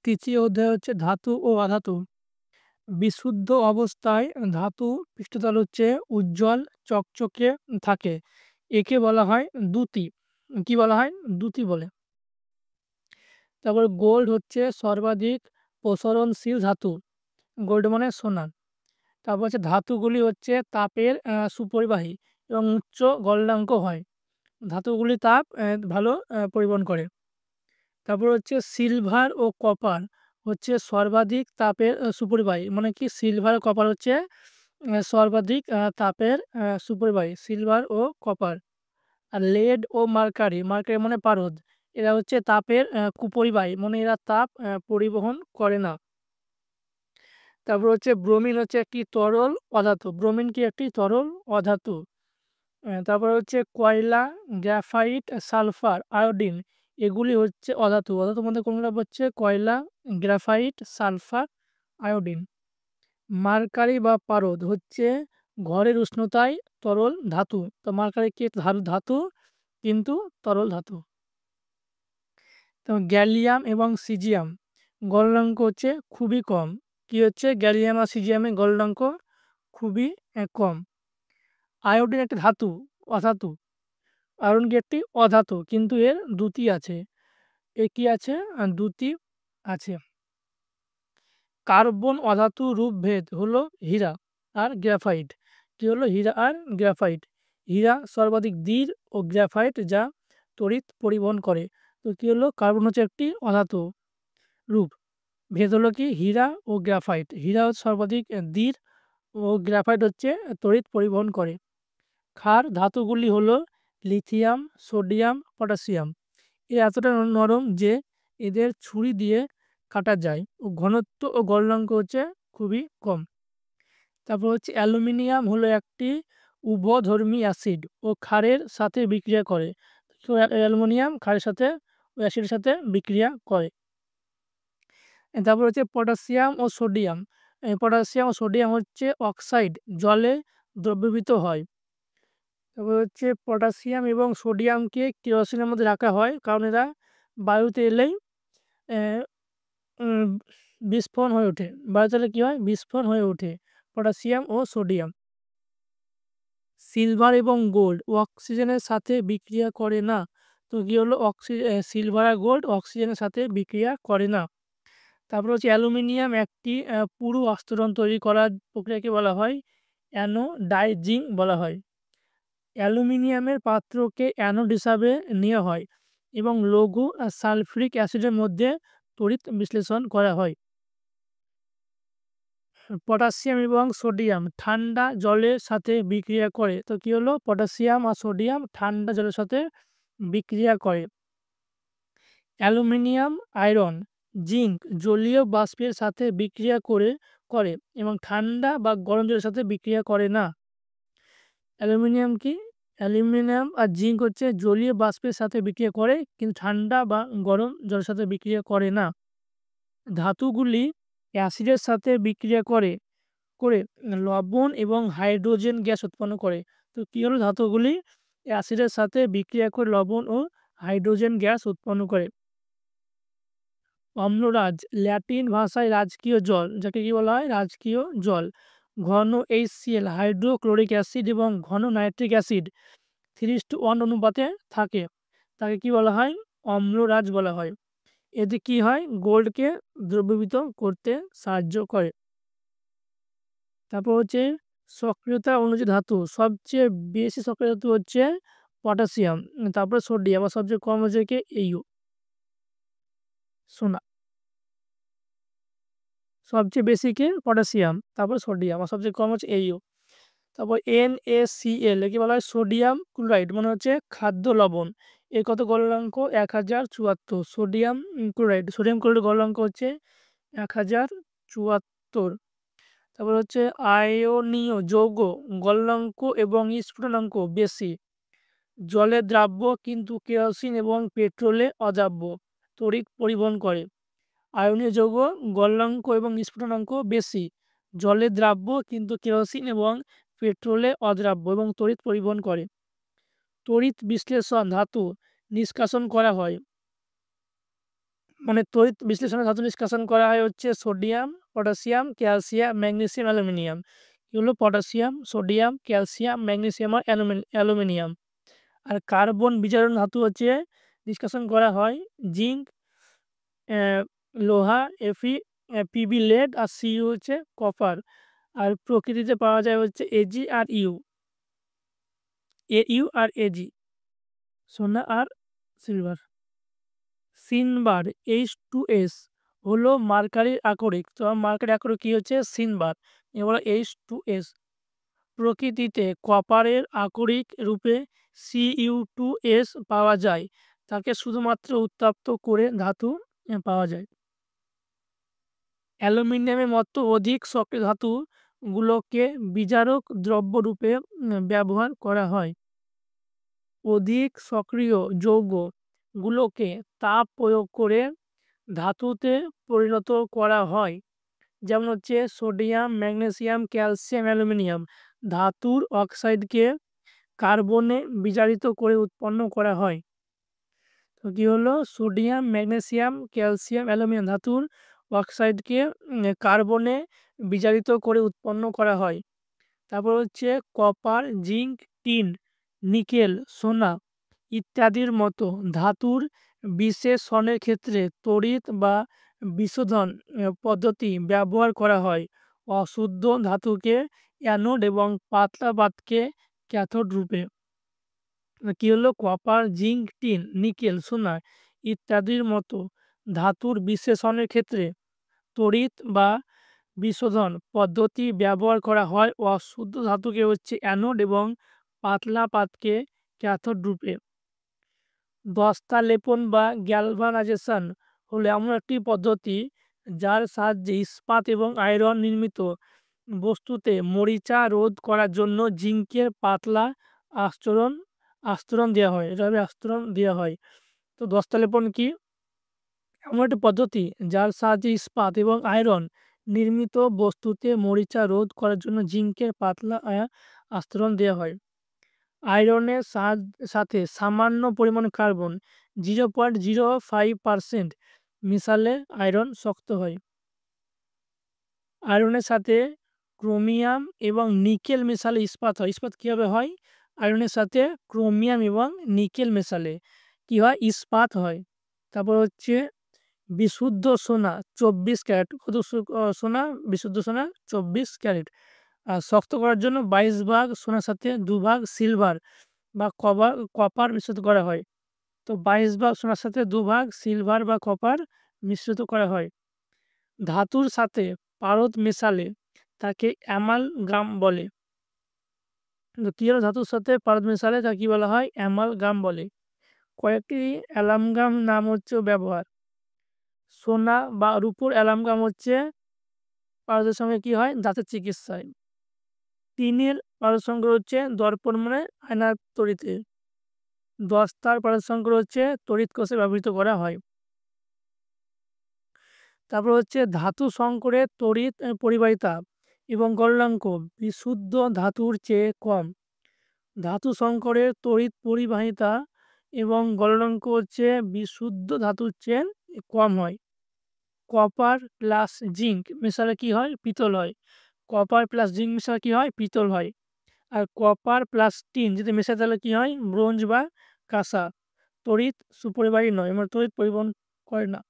তৃতীয় অধ্যায় হচ্ছে ধাতু ও অধাতু। বিশুদ্ধ অবস্থায় ধাতু পৃষ্ঠতল হচ্ছে উজ্জ্বল চকচকে থাকে। একে বলা হয় দ্যুতি। কি বলা হয়? দ্যুতি বলে। তারপর গোল্ড হচ্ছে সর্বাধিক প্রসারণশীল ধাতু। গোল্ড মানে সোনা। তারপর হচ্ছে ধাতুগুলি হচ্ছে তাপের সুপরিবাহী এবং উচ্চ গলনাঙ্ক হয়। ধাতুগুলি তাপ ভালো পরিবহন করে। তারপর হচ্ছে সিলভার ও কপার হচ্ছে সর্বাধিক তাপের সুপরিবাহী। মানে কি সিলভার, কপার হচ্ছে সর্বাধিক তাপের সুপরিবাহী সিলভার ও কপার। আর লেড ও মার্কারি, মার্কারি মানে পারদ, এরা হচ্ছে তাপের কুপরিবাহী, মানে এরা তাপ পরিবহন করে না। তারপর হচ্ছে ব্রোমিন হচ্ছে একটি তরল অধাতু। ব্রোমিন কি একটি তরল অধাতু। তারপরে হচ্ছে কয়লা, গ্রাফাইট, সালফার, আয়োডিন এগুলি হচ্ছে অধাতু। অধাতুর মধ্যে কোনগুলো হচ্ছে কয়লা, গ্রাফাইট, সালফার, আয়োডিন। মার্কারি বা পারদ হচ্ছে ঘরের উষ্ণতায় তরল ধাতু। তো মার্কারি কি ধাতু কিন্তু তরল ধাতু। তো গ্যালিয়াম এবং সিজিয়াম গলনাঙ্ক হচ্ছে খুবই কম। কি হচ্ছে গ্যালিয়াম আর সিজিয়ামের গলনাঙ্ক খুবই কম। আয়োডিন একটা ধাতু, অধাতু। আয়রন কি একটি অধাতু কিন্তু এর দ্যুতি আছে। এর কি আছে? দ্যুতি আছে। কার্বন অধাতু রূপভেদ হলো হীরা আর গ্রাফাইট। কি হলো? হীরা আর গ্রাফাইট। হীরা সর্বাধিক দৃঢ় ও গ্রাফাইট যা তড়িৎ পরিবহন করে। তো কি হলো? কার্বন হচ্ছে একটি অধাতু রূপ। ভেদ হলো কি হীরা ও গ্রাফাইট। হীরা হচ্ছে সর্বাধিক দৃঢ় ও গ্রাফাইট হচ্ছে তড়িৎ পরিবহন করে। ক্ষার ধাতুগুলি হলো লিথিয়াম, সোডিয়াম, পটাশিয়াম। এরা এতটা নরম যে এদের ছুরি দিয়ে কাটা যায় ও ঘনত্ব ও গলনাঙ্ক হচ্ছে খুবই কম। তারপর হচ্ছে অ্যালুমিনিয়াম হলো একটি উভধর্মী অ্যাসিড ও ক্ষারের সাথে বিক্রিয়া করে। তো অ্যালুমিনিয়াম ক্ষারের সাথে ও অ্যাসিডের সাথে বিক্রিয়া করে। তারপর হচ্ছে পটাশিয়াম ও সোডিয়াম। পটাশিয়াম ও সোডিয়াম হচ্ছে অক্সাইড জলে দ্রবীভূত হয়। তারপর হচ্ছে পটাশিয়াম এবং সোডিয়ামকে কেরোসিনের মধ্যে রাখা হয় কারণ এরা বায়ুতে এলেই আহ, উম, বিস্ফোরণ হয়ে ওঠে। বায়ুতে এলে কী হয়? বিস্ফোরণ হয়ে ওঠে পটাশিয়াম ও সোডিয়াম। সিলভার এবং গোল্ড অক্সিজেনের সাথে বিক্রিয়া করে না। তো কী হলো? সিলভার আর গোল্ড অক্সিজেনের সাথে বিক্রিয়া করে না। তারপর হচ্ছে অ্যালুমিনিয়াম একটি পুরু আস্তরণ তৈরি করার প্রক্রিয়াকে বলা হয় অ্যানোডাইজিং বলা হয়। অ্যালুমিনিয়ামের পাত্রকে অ্যানোড হিসাবে নেওয়া হয় এবং লঘু সালফ্রিক অ্যাসিডের মধ্যে তড়িৎ বিশ্লেষণ করা হয়। পটাশিয়াম এবং সোডিয়াম ঠান্ডা জলের সাথে বিক্রিয়া করে। তো কী হলো? পটাশিয়াম আর সোডিয়াম ঠান্ডা জলের সাথে বিক্রিয়া করে। অ্যালুমিনিয়াম, আয়রন, জিঙ্ক জলীয় বাষ্পের সাথে বিক্রিয়া করে এবং ঠান্ডা বা গরম জলের সাথে বিক্রিয়া করে না। অ্যালুমিনিয়াম কি? অ্যালুমিনিয়াম আর জিঙ্ক হচ্ছে জলীয় বাষ্পের সাথে বিক্রিয়া করে কিন্তু ঠান্ডা বা গরম জলের সাথে বিক্রিয়া করে না। ধাতুগুলি অ্যাসিডের সাথে বিক্রিয়া করে লবণ এবং হাইড্রোজেন গ্যাস উৎপন্ন করে। তো কী হলো? ধাতুগুলি অ্যাসিডের সাথে বিক্রিয়া করে লবণ ও হাইড্রোজেন গ্যাস উৎপন্ন করে। অম্লরাজ ল্যাটিন ভাষায় রাজকীয় জল, যাকে কি বলা হয়? রাজকীয় জল। ঘন HCl হাইড্রোক্লোরিক অ্যাসিড এবং ঘন নাইট্রিক অ্যাসিড 3:1 অনুপাতে থাকে। তাকে কি বলা হয়? অম্লরাজ বলা হয়। এতে কি হয়? গোল্ডকে দ্রবীভূত করতে সাহায্য করে। তারপর হচ্ছে সক্রিয়তা অনুযায়ী ধাতু সবচেয়ে বেশি সক্রিয় ধাতু হচ্ছে পটাশিয়াম। তারপরে সোডিয়াম আর সবচেয়ে কম হচ্ছে কি এইও সোনা। সবচেয়ে বেশি কি পটাশিয়াম, তারপর সোডিয়াম আর সবচেয়ে কম হচ্ছে এইও। তারপর NaCl একে বলা হয় সোডিয়াম ক্লোরাইড, মানে হচ্ছে খাদ্য লবণ। এর কত গলনাঙ্ক? 1074। সোডিয়াম ক্লোরাইড গলনাঙ্ক হচ্ছে 1074। তারপর হচ্ছে আয়নীয় যৌগ গলনাঙ্ক এবং স্ফুটনাঙ্ক বেশি। জলে দ্রাব্য কিন্তু কেরোসিন এবং পেট্রোলে অদ্রাব্য, তড়িৎ পরিবহন করে। আয়নীয় যৌগ গলনাঙ্ক এবং স্ফুটনাঙ্ক বেশি। জলে দ্রাব্য কিন্তু কেরোসিন এবং পেট্রোলে অদ্রাব্য এবং তড়িৎ পরিবহন করে। তড়িৎ বিশ্লেষণ ধাতু নিষ্কাশন করা হয়। মানে তড়িৎ বিশ্লেষণে ধাতু নিষ্কাশন করা হয় হচ্ছে sodium, potassium, calcium, magnesium, aluminium. এগুলো পটাশিয়াম, সোডিয়াম, ক্যালসিয়াম, ম্যাগনেসিয়াম আর অ্যালুমিনিয়াম। আর কার্বন বিজারণ ধাতু হচ্ছে নিষ্কাশন করা হয় জিঙ্ক, লোহা, পিবি লেড আর সিইউ হচ্ছে কপার। আর প্রকৃতিতে পাওয়া যায় হচ্ছে এজি আর এজি, সোনা আর সিলভার। সিনবার H2S হলো মার্কারির আকরিক। তো মার্কারির আকরিক কি হচ্ছে সিনবার, এবার H2S। প্রকৃতিতে কপারের আকরিক রূপে Cu2S পাওয়া যায়, তাকে শুধুমাত্র উত্তপ্ত করে ধাতু পাওয়া যায়। অ্যালুমিনিয়ামের মতো অধিক সক্রিয় ধাতুগুলোকে বিজারক দ্রব্য রূপে ব্যবহার করা হয়। অধিক সক্রিয় যৌগগুলোকে তাপ প্রয়োগ করে ধাতুতে পরিণত করা হয়, যেমন হচ্ছে সোডিয়াম, ম্যাগনেসিয়াম, ক্যালসিয়াম, অ্যালুমিনিয়াম। ধাতুর অক্সাইডকে কার্বনে বিজারিত করে উৎপন্ন করা হয়। তো কী হলো, সোডিয়াম, ম্যাগনেসিয়াম, ক্যালসিয়াম, অ্যালুমিনিয়াম ধাতুর অক্সাইডকে কার্বনে বিজারিত করে উৎপন্ন করা হয়। তারপর হচ্ছে কপার, জিঙ্ক, টিন, নিকেল, সোনা ইত্যাদির মতো ধাতুর বিশেষণের ক্ষেত্রে তড়িৎ বা বিশোধন পদ্ধতি ব্যবহার করা হয়। অশুদ্ধ ধাতুকে অ্যানোড এবং পাতলা পাতকে ক্যাথোড রূপে। কী হলো, কপার, জিঙ্ক, টিন, নিকেল, সোনা ইত্যাদির মতো ধাতুর বিশেষণের ক্ষেত্রে তড়িৎ বা বিশোধন পদ্ধতি ব্যবহার করা হয়। অশুদ্ধ ধাতুকে হচ্ছে অ্যানোড এবং পাতলা পাতকে ক্যাথোড রূপে। দস্তা লেপন বা গ্যালভানাইজেশন হলো এমন একটি পদ্ধতি যার সাহায্যে ইস্পাত এবং আয়রন নির্মিত বস্তুতে মরিচা রোধ করার জন্য জিঙ্কের পাতলা আস্তরণ আস্তরণ দেওয়া হয়, এভাবে আস্তরণ দেওয়া হয়। তো দস্তা লেপন কি, এমন একটি পদ্ধতি যার সাহায্যে ইস্পাত এবং আয়রন নির্মিত বস্তুতে মরিচা রোধ করার জন্য জিঙ্কের পাতলা আস্তরণ দেওয়া হয়। আয়রনের সাথে সামান্য পরিমাণ কার্বন 0.05% মিশালে আয়রন শক্ত হয়। আয়রনের সাথে ক্রোমিয়াম এবং নিকেল মেশালে ইস্পাত হয়। ইস্পাত কীভাবে হয়, আয়রনের সাথে ক্রোমিয়াম এবং নিকেল মেশালে কী হয়, ইস্পাত হয়। তারপর হচ্ছে বিশুদ্ধ সোনা 24 ক্যারেট, সোনা, বিশুদ্ধ সোনা 24 ক্যারেট। আর শক্ত করার জন্য 22 ভাগ সোনার সাথে 2 ভাগ সিলভার বা কপার মিশ্রিত করা হয়। তো 22 ভাগ সোনার সাথে 2 ভাগ সিলভার বা কপার মিশ্রিত করা হয়। ধাতুর সাথে পারদ মেশালে তাকে অ্যামালগাম বলে। তো কী হলো, ধাতুর সাথে পারদ মেশালে তাকে কী বলা হয়, অ্যামালগাম বলে। কয়েকটি অ্যামালগাম নাম হচ্ছে ব্যবহার। সোনা বা রূপোর অ্যামালগাম হচ্ছে পারদের সঙ্গে কী হয়, দাঁতের চিকিৎসায়। টিনের পারদ সংগ্রহ হচ্ছে দর্পণ মানে আয়নার তড়িতে। দস্তার পারদ সংগ্রহ হচ্ছে তড়িৎ কোষে ব্যবহৃত করা হয়। তারপর হচ্ছে ধাতু সংকরের তড়িৎ পরিবাহিতা এবং গলনাঙ্ক বিশুদ্ধ ধাতুর চেয়ে কম। ধাতু সংকরের তড়িৎ পরিবাহিতা এবং গলনাঙ্ক হচ্ছে বিশুদ্ধ ধাতুর চেয়ে কম হয়। কপার প্লাস জিঙ্ক মেশালে কী হয়, পিতল হয়। কপার প্লাস জিঙ্ক মেশালে কী হয়, পিতল হয়। আর কপার প্লাস টিন যদি মেশায় তাহলে কী হয়, ব্রোঞ্জ বা কাঁসা। তড়িৎ সুপরিবাহী নয়, মানে তড়িৎ পরিবহন করে না।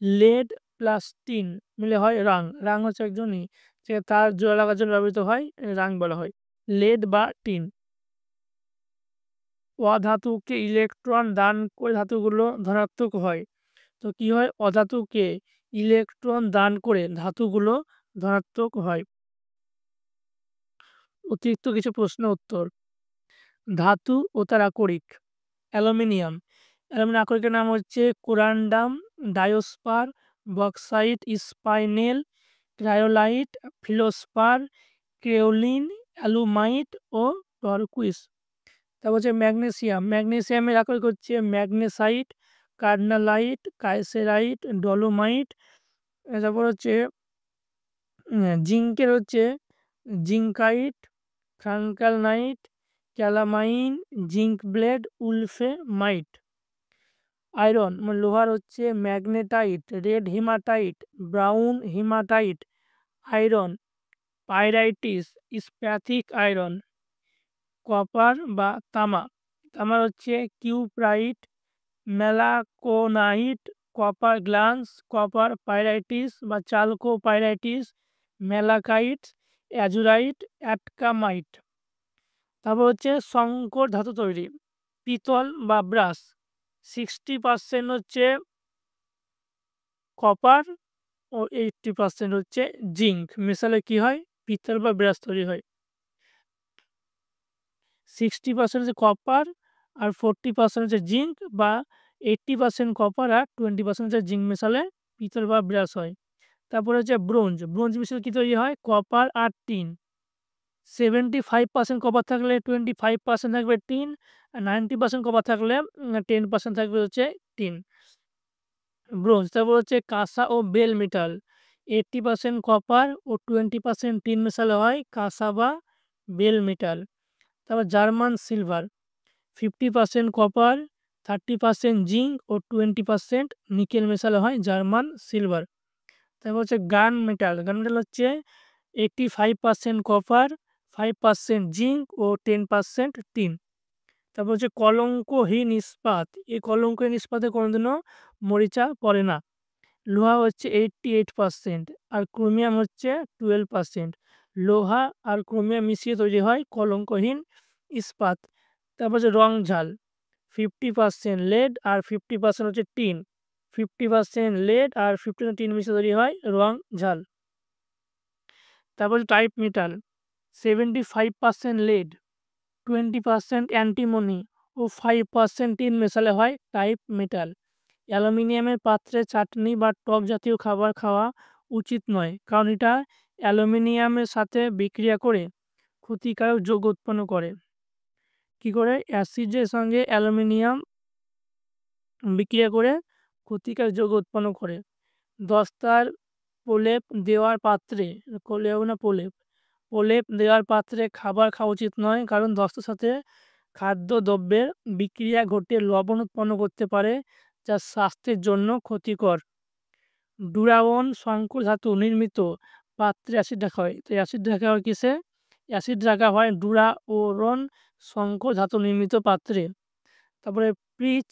লেড প্লাস টিন মিলে হয় রাং। রাং হচ্ছে একজনই যে তার জোড়া লাগার জন্য ব্যবহৃত হয়, রাং বলা হয়। লেড বা টিন। অধাতুকে ইলেকট্রন দান করে ধাতুগুলো ধনাত্মক হয়। তো কী হয়, অধাতুকে ইলেকট্রন দান করে ধাতুগুলো ধনাত্মক হয়। অতিরিক্ত কিছু প্রশ্ন উত্তর। ধাতু ও তার আকরিক। অ্যালুমিনিয়াম আকরিকের নাম হচ্ছে কোরান্ডাম, ডায়োস্পার, বক্সাইট, স্পাইনেল, ক্রায়োলাইট, ফিলোস্পার, ক্রেওলিন, অ্যালুমাইট ও টরকুইস। তারপর হচ্ছে ম্যাগনেসিয়ামের আকরিক হচ্ছে ম্যাগনেসাইট, কার্নালাইট, কাইসেরাইট, ডলোমাইট। তারপর হচ্ছে জিঙ্কের হচ্ছে zincite, franklinite, calamine, zinc blende, wolframite. Iron লোহার হচ্ছে magnetite, red haematite, brown haematite, iron pyrites, spathic iron. Copper বা তামা, তামার হচ্ছে cuprite, melaconite, copper glance, copper pyrites বা চালকো পাইরাইটিস, মেলাকাইট, অ্যাজুরাইট, অ্যাটকামাইট। তারপর হচ্ছে সংকর ধাতু তৈরি, পিতল বা ব্রাস 60% হচ্ছে কপার ও 80% হচ্ছে জিঙ্ক মেশালে কি হয় পিতল বা ব্রাস তৈরি হয়। 60% হচ্ছে কপার আর 40% হচ্ছে জিঙ্ক বা 80% কপার আর 20% হচ্ছে জিঙ্ক মেশালে পিতল বা ব্রাস হয়। তারপরে হচ্ছে ব্রোঞ্জ, ব্রোঞ্জ মিশালে কি তৈরি হয় কপার আর টিন। 75% কপার থাকলে 25% থাকবে টিন, আর 90% কপার থাকলে 10% থাকবে হচ্ছে টিন ব্রোঞ্জ। তারপর হচ্ছে কাঁসা ও বেল মেটাল, 80% কপার ও 20% টিন মেশালে হয় কাঁসা বা বেল মেটাল। তারপর জার্মান সিলভার, 50% কপার, 30% জিঙ্ক ও 20% নিকেল মেশালে হয় জার্মান সিলভার। তারপর হচ্ছে গান মেটাল, গান মেটাল হচ্ছে 85% কপার, 5% জিঙ্ক ও 10% টিন। তারপর হচ্ছে কলঙ্কহীন ইস্পাত, এই কলঙ্কহীন ইস্পাতে কোনোদিনও মরিচা পড়ে না। লোহা হচ্ছে 88% আর ক্রোমিয়াম হচ্ছে 12%। লোহা আর ক্রোমিয়াম মিশিয়ে তৈরি হয় কলঙ্কহীন ইস্পাত। তারপর হচ্ছে রং ঝাল, 50% লেড আর 50% হচ্ছে টিন। 50% লেড আর 50% টিন মিশিয়ে তৈরি হয় রং ঝাল। তারপর টাইপ মেটাল, 75% লেড, 20% অ্যান্টিমনি ও 5% টিন মেশালে হয় টাইপ মেটাল। অ্যালুমিনিয়ামের পাত্রে চাটনি বা টক জাতীয় খাবার খাওয়া উচিত নয়, কারণ এটা অ্যালুমিনিয়ামের সাথে বিক্রিয়া করে ক্ষতিকারক যৌগ উৎপন্ন করে। কি করে অ্যাসিডের সঙ্গে অ্যালুমিনিয়াম বিক্রিয়া করে ক্ষতিকারক যৌগ উৎপন্ন করে। দস্তার প্রলেপ দেওয়ার পাত্রে, প্রলেপ দেওয়ার পাত্রে খাবার খাওয়া উচিত নয়, কারণ দস্তার সাথে খাদ্যদ্রব্যের বিক্রিয়া ঘটে লবণ উৎপন্ন করতে পারে, যা স্বাস্থ্যের জন্য ক্ষতিকর। ডুরাবন সংকর ধাতু নির্মিত পাত্রে অ্যাসিড রাখা হয়, তো অ্যাসিড রাখা হয় কিসে, অ্যাসিড রাখা হয় ডুরাওরন সংকর ধাতু নির্মিত পাত্রে। তারপরে পিচ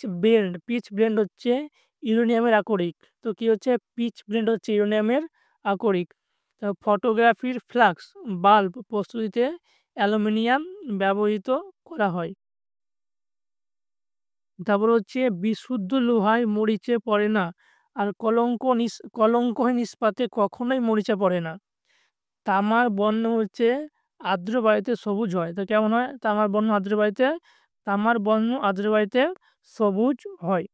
ব্লেন্ড হচ্ছে ইউরেনিয়ামের আকরিক, তো কি হচ্ছে পিচ ব্লেন্ড হচ্ছে ইউরেনিয়ামের আকরিক। ফটোগ্রাফির ফ্লাক্স বাল্ব প্রস্তুতিতে অ্যালুমিনিয়াম ব্যবহৃত করা হয়। তারপর হচ্ছে বিশুদ্ধ লোহায় মরিচে পড়ে না, আর কলঙ্কহীন ইস্পাতে কখনোই মরিচা পড়ে না। তামার বর্ণ হচ্ছে আর্দ্র বায়ুতে সবুজ হয়, তো কেমন হয় তামার বর্ণ আর্দ্র বায়ুতে, তামার বর্ণ আর্দ্র বায়ুতে সবুজ হয়।